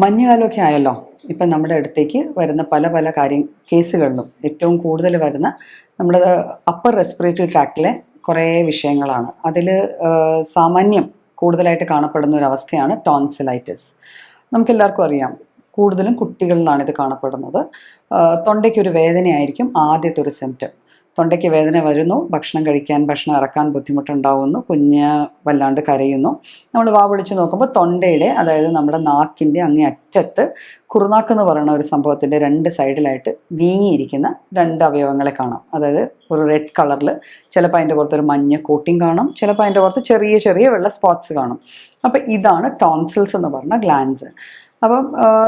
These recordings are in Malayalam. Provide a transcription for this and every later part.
മഞ്ഞുകാലമൊക്കെ ആയല്ലോ. ഇപ്പം നമ്മുടെ അടുത്തേക്ക് വരുന്ന പല പല കേസുകളിലും ഏറ്റവും കൂടുതൽ വരുന്ന നമ്മുടെ അപ്പർ റെസ്പിറേറ്ററി ട്രാക്റ്റിലെ കുറേ വിഷയങ്ങളാണ്. അതിൽ സാമാന്യം കൂടുതലായിട്ട് കാണപ്പെടുന്ന ഒരു അവസ്ഥയാണ് ടോൺസിലൈറ്റിസ്. നമുക്കെല്ലാവർക്കും അറിയാം, കൂടുതലും കുട്ടികളിലാണ് ഇത് കാണപ്പെടുന്നത്. തൊണ്ടയ്ക്കൊരു വേദനയായിരിക്കും ആദ്യത്തെ ഒരു സിംറ്റം. തൊണ്ടയ്ക്ക് വേദന വരുന്നു, ഭക്ഷണം ഇറക്കാൻ ബുദ്ധിമുട്ടുണ്ടാവുന്നു, കുഞ്ഞ് വല്ലാണ്ട് കരയുന്നു. നമ്മൾ വാ വിളിച്ച് നോക്കുമ്പോൾ തൊണ്ടയുടെ, അതായത് നമ്മുടെ നാക്കിൻ്റെ അങ്ങേ അറ്റത്ത് കുറുനാക്ക് എന്ന് പറയുന്ന ഒരു സംഭവത്തിൻ്റെ രണ്ട് സൈഡിലായിട്ട് വീങ്ങിയിരിക്കുന്ന രണ്ട് അവയവങ്ങളെ കാണാം. അതായത് ഒരു റെഡ് കളറിൽ, ചിലപ്പോൾ അതിൻ്റെ പുറത്ത് ഒരു മഞ്ഞ കോട്ടിങ് കാണും, ചിലപ്പോൾ അതിൻ്റെ പുറത്ത് ചെറിയ ചെറിയ വെള്ള സ്പോട്ട്സ് കാണും. അപ്പം ഇതാണ് ടോൺസിൽസ് എന്ന് പറഞ്ഞ ഗ്ലാൻസ്. അപ്പം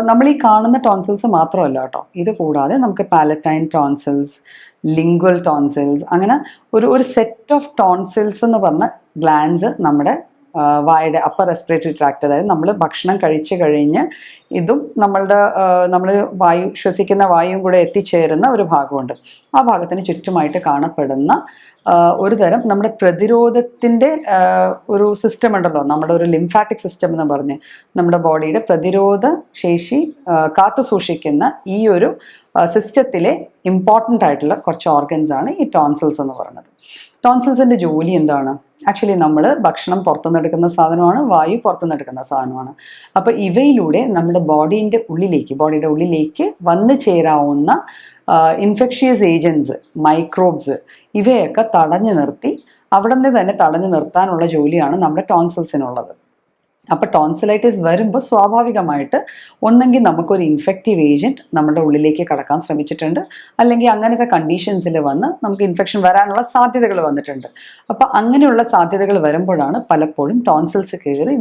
നമ്മൾ ഈ കാണുന്ന ടോൺസിൽസ് മാത്രമല്ല കേട്ടോ, ഇത് കൂടാതെ നമുക്ക് പാലറ്റൈൻ ടോൺസിൽസ്, ലിംഗ്വൽ ടോൺസിൽസ്, അങ്ങനെ ഒരു സെറ്റ് ഓഫ് ടോൺസിൽസ് എന്ന് പറഞ്ഞ ഗ്ലാൻസ് നമ്മുടെ വായുടെ അപ്പർ റെസ്പിറേറ്ററി ട്രാക്ട്, അതായത് നമ്മൾ ഭക്ഷണം കഴിച്ചു കഴിഞ്ഞ് ഇതും നമ്മൾ ശ്വസിക്കുന്ന വായുവും കൂടെ എത്തിച്ചേരുന്ന ഒരു ഭാഗമുണ്ട്. ആ ഭാഗത്തിന് ചുറ്റുമായിട്ട് കാണപ്പെടുന്ന ഒരു തരം നമ്മുടെ പ്രതിരോധത്തിൻ്റെ ഒരു സിസ്റ്റം ഉണ്ടല്ലോ, നമ്മുടെ ഒരു ലിംഫാറ്റിക് സിസ്റ്റം എന്ന് പറഞ്ഞ് നമ്മുടെ ബോഡിയുടെ പ്രതിരോധ ശേഷി കാത്തു സൂക്ഷിക്കുന്ന ഈ ഒരു സിസ്റ്റത്തിലെ ഇമ്പോർട്ടൻ്റ് ആയിട്ടുള്ള കുറച്ച് ഓർഗൻസ് ആണ് ഈ ടോൺസിൽസ് എന്ന് പറയുന്നത്. ടോൺസിൽസിൻ്റെ ജോലി എന്താണ്? ആക്ച്വലി നമ്മൾ ഭക്ഷണം പുറത്തുനിന്ന് എടുക്കുന്ന സാധനമാണ്, വായു പുറത്തുനിന്ന് എടുക്കുന്ന സാധനമാണ്. അപ്പോൾ ഇവയിലൂടെ നമ്മുടെ ബോഡിയുടെ ഉള്ളിലേക്ക് വന്നു ചേരാവുന്ന ഇൻഫെക്ഷ്യസ് ഏജൻസ്, മൈക്രോബ്സ്, ഇവയൊക്കെ തടഞ്ഞു നിർത്തി അവിടെ നിന്ന് തന്നെ തടഞ്ഞു നിർത്താനുള്ള ജോലിയാണ് നമ്മുടെ ടോൺസിൽസിനുള്ളത്. അപ്പോൾ ടോൺസിലൈറ്റിസ് വരുമ്പോൾ സ്വാഭാവികമായിട്ട് ഒന്നെങ്കിൽ നമുക്കൊരു ഇൻഫെക്റ്റീവ് ഏജൻറ്റ് നമ്മുടെ ഉള്ളിലേക്ക് കടക്കാൻ ശ്രമിച്ചിട്ടുണ്ട്, അല്ലെങ്കിൽ അങ്ങനത്തെ കണ്ടീഷൻസിൽ വന്ന് നമുക്ക് ഇൻഫെക്ഷൻ വരാനുള്ള സാധ്യതകൾ വന്നിട്ടുണ്ട്. അപ്പോൾ അങ്ങനെയുള്ള സാധ്യതകൾ വരുമ്പോഴാണ് പലപ്പോഴും ടോൺസിൽസ് കയറി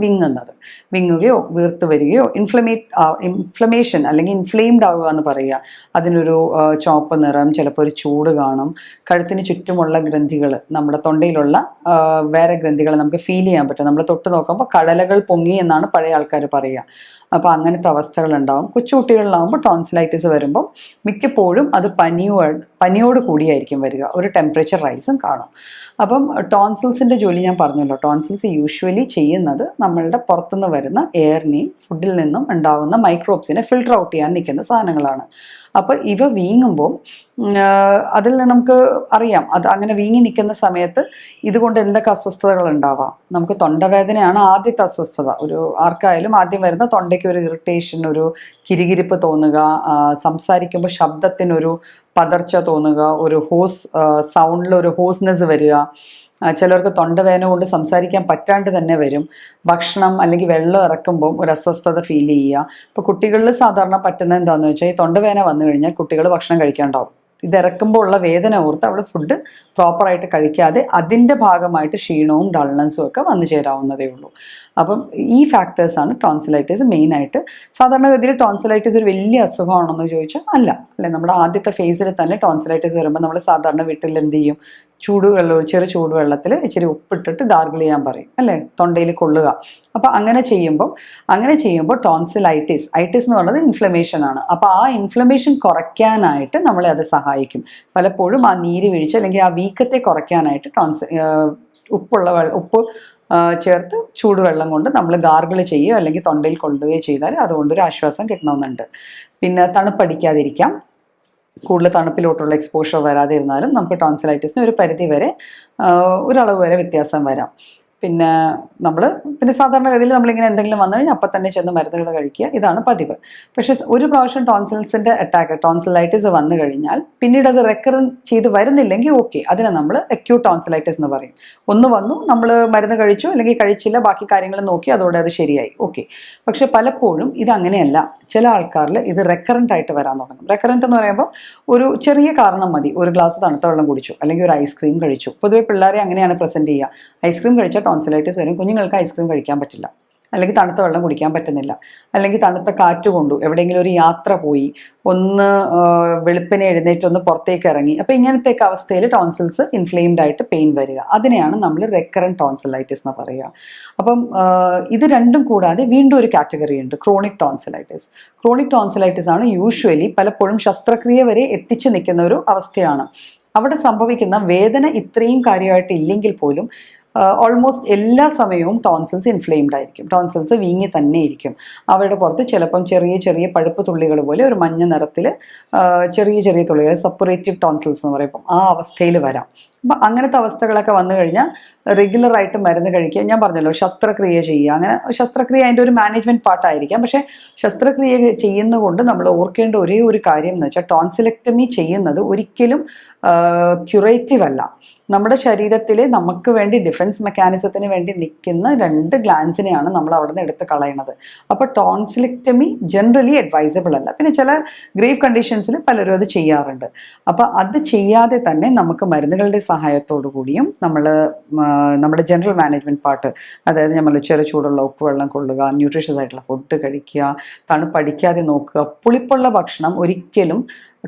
വിങ്ങുകയോ വീർത്ത് വരികയോ ഇൻഫ്ലമേഷൻ അല്ലെങ്കിൽ ഇൻഫ്ലെയിംഡ് ആവുക എന്ന് പറയുക. അതിനൊരു ചുവപ്പ് നിറം, ചിലപ്പോൾ ഒരു ചൂട് കാണും. കഴുത്തിന് ചുറ്റുമുള്ള ഗ്രന്ഥികൾ, നമ്മുടെ തൊണ്ടയിലുള്ള വേറെ ഗ്രന്ഥികൾ നമുക്ക് ഫീൽ ചെയ്യാൻ പറ്റും. നമ്മൾ തൊട്ട് നോക്കുമ്പോൾ കടലകൾ പൊങ്ങി എന്നാണ് പഴയ ആൾക്കാർ പറയുക. അപ്പോൾ അങ്ങനത്തെ അവസ്ഥകളുണ്ടാവും. കൊച്ചുകുട്ടികളിലാകുമ്പോൾ ടോൺസിലൈറ്റിസ് വരുമ്പോൾ മിക്കപ്പോഴും അത് പനിയോട് കൂടിയായിരിക്കും വരിക, ഒരു ടെമ്പറേച്ചർ റൈസും കാണും. അപ്പം ടോൺസിൽസിൻ്റെ ജോലി ഞാൻ പറഞ്ഞല്ലോ. ടോൺസിൽസ് യൂഷ്വലി ചെയ്യുന്നത് നമ്മളുടെ പുറത്തുനിന്ന് വരുന്ന എയറിനെയും ഫുഡിൽ നിന്നും ഉണ്ടാകുന്ന മൈക്രോബ്സിനെ ഫിൽട്ടർ ഔട്ട് ചെയ്യാൻ നിൽക്കുന്ന സാധനങ്ങളാണ്. അപ്പോൾ ഇവ വീങ്ങുമ്പോൾ അതിൽ നിന്ന് നമുക്ക് അറിയാം, അത് അങ്ങനെ വീങ്ങി നിൽക്കുന്ന സമയത്ത് ഇതുകൊണ്ട് എന്തൊക്കെ അസ്വസ്ഥതകൾ ഉണ്ടാവാം. നമുക്ക് തൊണ്ടവേദനയാണ് ആദ്യത്തെ അസ്വസ്ഥത. ആർക്കായാലും ആദ്യം വരുന്ന തൊണ്ടയ്ക്ക് ഒരു ഇറിറ്റേഷൻ, ഒരു കിരികിരിപ്പ് തോന്നുക, സംസാരിക്കുമ്പോൾ ശബ്ദത്തിനൊരു പതർച്ച തോന്നുക, ഒരു സൗണ്ടിൽ ഒരു ഹോസ്നെസ് വരിക. ചിലർക്ക് തൊണ്ടവേദന കൊണ്ട് സംസാരിക്കാൻ പറ്റാണ്ട് തന്നെ വരും. ഭക്ഷണം അല്ലെങ്കിൽ വെള്ളം ഇറക്കുമ്പം ഒരു അസ്വസ്ഥത ഫീൽ ചെയ്യുക. ഇപ്പോൾ കുട്ടികളിൽ സാധാരണ പറ്റുന്നത് എന്താണെന്ന് വെച്ചാൽ, ഈ തൊണ്ടവേദന വന്നു കഴിഞ്ഞാൽ കുട്ടികൾ ഭക്ഷണം കഴിക്കാണ്ടാവും. ഇതിറക്കുമ്പോൾ ഉള്ള വേദന ഓർത്ത് അവൾ ഫുഡ് പ്രോപ്പറായിട്ട് കഴിക്കാതെ അതിൻ്റെ ഭാഗമായിട്ട് ക്ഷീണവും ഡൾനെസ്സും ഒക്കെ വന്നു ചേരാവുന്നതേ ഉള്ളൂ. അപ്പം ഈ ഫാക്ടേഴ്സാണ് ടോൺസിലൈറ്റിസ് മെയിനായിട്ട്. സാധാരണഗതിയിൽ ടോൺസിലൈറ്റിസ് ഒരു വലിയ അസുഖമാണെന്ന് ചോദിച്ചാൽ അല്ലേ. നമ്മുടെ ആദ്യത്തെ ഫേസിൽ തന്നെ ടോൺസിലൈറ്റിസ് വരുമ്പോൾ നമ്മൾ സാധാരണ വീട്ടിൽ എന്ത് ചെയ്യും? ചെറു ചൂടുവെള്ളത്തിൽ ഇച്ചിരി ഉപ്പിട്ടിട്ട് ഗാർഗിൾ ചെയ്യാൻ പറയും, അല്ലേ, തൊണ്ടയിൽ കൊള്ളുക. അപ്പോൾ അങ്ങനെ ചെയ്യുമ്പോൾ ഐറ്റിസ് എന്ന് പറയുന്നത് ഇൻഫ്ലമേഷൻ ആണ്. അപ്പോൾ ആ ഇൻഫ്ലമേഷൻ കുറയ്ക്കാനായിട്ട് നമ്മളെ അത് സഹായിക്കും. പലപ്പോഴും ആ നീര് വീഴ്ച അല്ലെങ്കിൽ ആ വീക്കത്തെ കുറയ്ക്കാനായിട്ട് ഉപ്പ് ചേർത്ത് ചൂടുവെള്ളം കൊണ്ട് നമ്മൾ ഗാർഗിൾ ചെയ്യുകയോ അല്ലെങ്കിൽ തൊണ്ടയിൽ കൊള്ളുകയോ ചെയ്താൽ അതുകൊണ്ടൊരു ആശ്വാസം കിട്ടണമെന്നുണ്ട്. പിന്നെ തണുപ്പടിക്കാതിരിക്കാം. കൂടുതൽ തണുപ്പിലോട്ടുള്ള എക്സ്പോഷർ വരാതിരുന്നാലും നമുക്ക് ടോൺസിലൈറ്റിസിന് ഒരു പരിധി വരെ, ഒരളവ് വരെ വ്യത്യാസം വരാം. പിന്നെ സാധാരണഗതിയിൽ നമ്മളിങ്ങനെ എന്തെങ്കിലും വന്നു കഴിഞ്ഞാൽ അപ്പം തന്നെ ചെന്ന് മരുന്നുകൾ കഴിക്കുക, ഇതാണ് പതിവ്. പക്ഷേ ഒരു പ്രാവശ്യം ടോൺസിലൈറ്റിസ് വന്നു കഴിഞ്ഞാൽ പിന്നീട് അത് റെക്കറൻറ്റ് ചെയ്ത് വരുന്നില്ലെങ്കിൽ ഓക്കെ, അതിനെ നമ്മൾ അക്യൂട്ട് ടോൺസിലൈറ്റിസ് എന്ന് പറയും. ഒന്ന് വന്നു, നമ്മൾ മരുന്ന് കഴിച്ചു അല്ലെങ്കിൽ കഴിച്ചില്ല, ബാക്കി കാര്യങ്ങൾ നോക്കി, അതോടെ അത് ശരിയായി, ഓക്കെ. പക്ഷെ പലപ്പോഴും ഇതങ്ങനെയല്ല. ചില ആൾക്കാരിൽ ഇത് റെക്കറൻ്റ് ആയിട്ട് വരാൻ തുടങ്ങും. റെക്കറൻ്റ് എന്ന് പറയുമ്പോൾ ഒരു ചെറിയ കാരണം മതി, ഒരു ഗ്ലാസ് തണുത്ത വെള്ളം കുടിച്ചു അല്ലെങ്കിൽ ഒരു ഐസ്ക്രീം കഴിച്ചു. പൊതുവെ പിള്ളേരെ അങ്ങനെയാണ് പ്രസൻറ്റ് ചെയ്യുക. ഐസ്ക്രീം കഴിച്ചാൽ ടോൺസിലൈറ്റിസ് വരും. കുഞ്ഞുങ്ങൾക്ക് ഐസ്ക്രീം കഴിക്കാൻ പറ്റില്ല, അല്ലെങ്കിൽ തണുത്ത വെള്ളം കുടിക്കാൻ പറ്റുന്നില്ല, അല്ലെങ്കിൽ തണുത്ത കാറ്റ് കൊണ്ടു എവിടെയെങ്കിലും ഒരു യാത്ര പോയി, ഒന്ന് വെളുപ്പിനെ എഴുന്നേറ്റൊന്ന് പുറത്തേക്ക് ഇറങ്ങി. അപ്പോൾ ഇങ്ങനത്തെയൊക്കെ അവസ്ഥയിൽ ടോൺസിൽസ് ഇൻഫ്ലെയിംഡ് ആയിട്ട് പെയിൻ വരിക. അതിനെയാണ് നമ്മൾ റെക്കറൻറ്റ് ടോൺസിലൈറ്റിസ് എന്ന് പറയുക. അപ്പം ഇത് രണ്ടും കൂടാതെ വീണ്ടും ഒരു കാറ്റഗറി ഉണ്ട്, ക്രോണിക് ടോൺസിലൈറ്റിസ്. ക്രോണിക് ടോൺസിലൈറ്റിസ് ആണ് യൂഷ്വലി പലപ്പോഴും ശസ്ത്രക്രിയ വരെ എത്തിച്ചു നിൽക്കുന്ന ഒരു അവസ്ഥയാണ്. അവിടെ സംഭവിക്കുന്ന വേദന ഇത്രയും കാര്യമായിട്ട് ഇല്ലെങ്കിൽ പോലും ഓൾമോസ്റ്റ് എല്ലാ സമയവും ടോൺസിൽസ് ഇൻഫ്ലെയിംഡ് ആയിരിക്കും, ടോൺസിൽസ് വീങ്ങി തന്നെ ഇരിക്കും. അവരുടെ പുറത്ത് ചിലപ്പം ചെറിയ ചെറിയ പഴുപ്പ് തുള്ളികൾ പോലെ ഒരു മഞ്ഞ നിറത്തിൽ ചെറിയ ചെറിയ തുള്ളികൾ, സെപ്പറേറ്റീവ് ടോൺസിൽസ് എന്ന് പറയുമ്പം ആ അവസ്ഥയിൽ വരാം. അപ്പം അങ്ങനത്തെ അവസ്ഥകളൊക്കെ വന്നു കഴിഞ്ഞാൽ റെഗുലറായിട്ട് മരുന്ന് കഴിക്കുക. ഞാൻ പറഞ്ഞല്ലോ, ശസ്ത്രക്രിയ ചെയ്യുക, അങ്ങനെ ശസ്ത്രക്രിയ അതിൻ്റെ ഒരു മാനേജ്മെൻറ്റ് പാർട്ടായിരിക്കാം. പക്ഷേ ശസ്ത്രക്രിയ ചെയ്യുന്നതുകൊണ്ട് നമ്മൾ ഓർക്കേണ്ട ഒരേ ഒരു കാര്യം എന്ന് വെച്ചാൽ ടോൺസിലെക്ടമി ചെയ്യുന്നത് ഒരിക്കലും ക്യുറേറ്റീവ് അല്ല. നമ്മുടെ ശരീരത്തിലെ നമുക്ക് വേണ്ടി ഡിഫൻസ് മെക്കാനിസത്തിന് വേണ്ടി നിൽക്കുന്ന 2 ഗ്ലാൻസിനെയാണ് നമ്മൾ അവിടെ നിന്ന് എടുത്ത് കളയുന്നത്. അപ്പോൾ ടോൺസിലെക്ടമി ജനറലി അഡ്വൈസബിൾ അല്ല. പിന്നെ ചില ഗ്രേവ് കണ്ടീഷൻസിൽ പലരും അത് ചെയ്യാറുണ്ട്. അപ്പോൾ അത് ചെയ്യാതെ തന്നെ നമുക്ക് മരുന്നുകളുടെ സഹായത്തോടു കൂടിയും നമ്മുടെ ജനറൽ മാനേജ്മെൻറ്റ് പാർട്ട്, അതായത് നമ്മൾ ചെറു ചൂടുള്ള ഉപ്പുവെള്ളം കൊള്ളുക, ന്യൂട്രീഷ്യസ് ആയിട്ടുള്ള ഫുഡ് കഴിക്കുക, തണുപ്പടിക്കാതെ നോക്കുക, പുളിപ്പുള്ള ഭക്ഷണം ഒരിക്കലും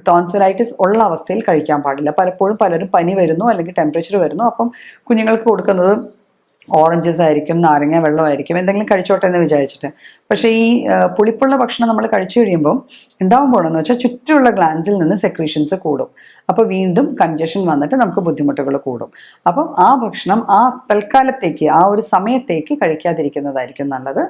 ടോൺസിലൈറ്റിസ് ഉള്ള അവസ്ഥയിൽ കഴിക്കാൻ പാടില്ല. പലപ്പോഴും പലരും പനി വരുന്നു അല്ലെങ്കിൽ ടെമ്പറേച്ചർ വരുന്നു, അപ്പം കുഞ്ഞുങ്ങൾക്ക് കൊടുക്കുന്നത് ഓറഞ്ചസ് ആയിരിക്കും, നാരങ്ങ വെള്ളമായിരിക്കും, എന്തെങ്കിലും കഴിച്ചോട്ടെ എന്ന് വിചാരിച്ചിട്ട്. പക്ഷേ ഈ പുളിപ്പുള്ള ഭക്ഷണം നമ്മൾ കഴിച്ചു കഴിയുമ്പം ഉണ്ടാകുമ്പോഴെന്ന് വെച്ചാൽ ചുറ്റുമുള്ള ഗ്ലാൻസിൽ നിന്ന് സെക്രീഷൻസ് കൂടും. അപ്പോൾ വീണ്ടും കൺജഷൻ വന്നിട്ട് നമുക്ക് ബുദ്ധിമുട്ടുകൾ കൂടും. അപ്പം ആ ഭക്ഷണം ആ തൽക്കാലത്തേക്ക്, ആ ഒരു സമയത്തേക്ക് കഴിക്കാതിരിക്കുന്നതായിരിക്കും നല്ലത്.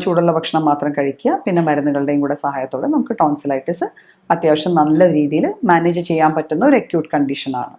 ചൂടുള്ള ഭക്ഷണം മാത്രം കഴിക്കുക. പിന്നെ മരുന്നുകളുടെയും കൂടെ സഹായത്തോടെ നമുക്ക് ടോൺസിലൈറ്റിസ് അത്യാവശ്യം നല്ല രീതിയിൽ മാനേജ് ചെയ്യാൻ പറ്റുന്ന ഒരു അക്യൂട്ട് കണ്ടീഷനാണ്.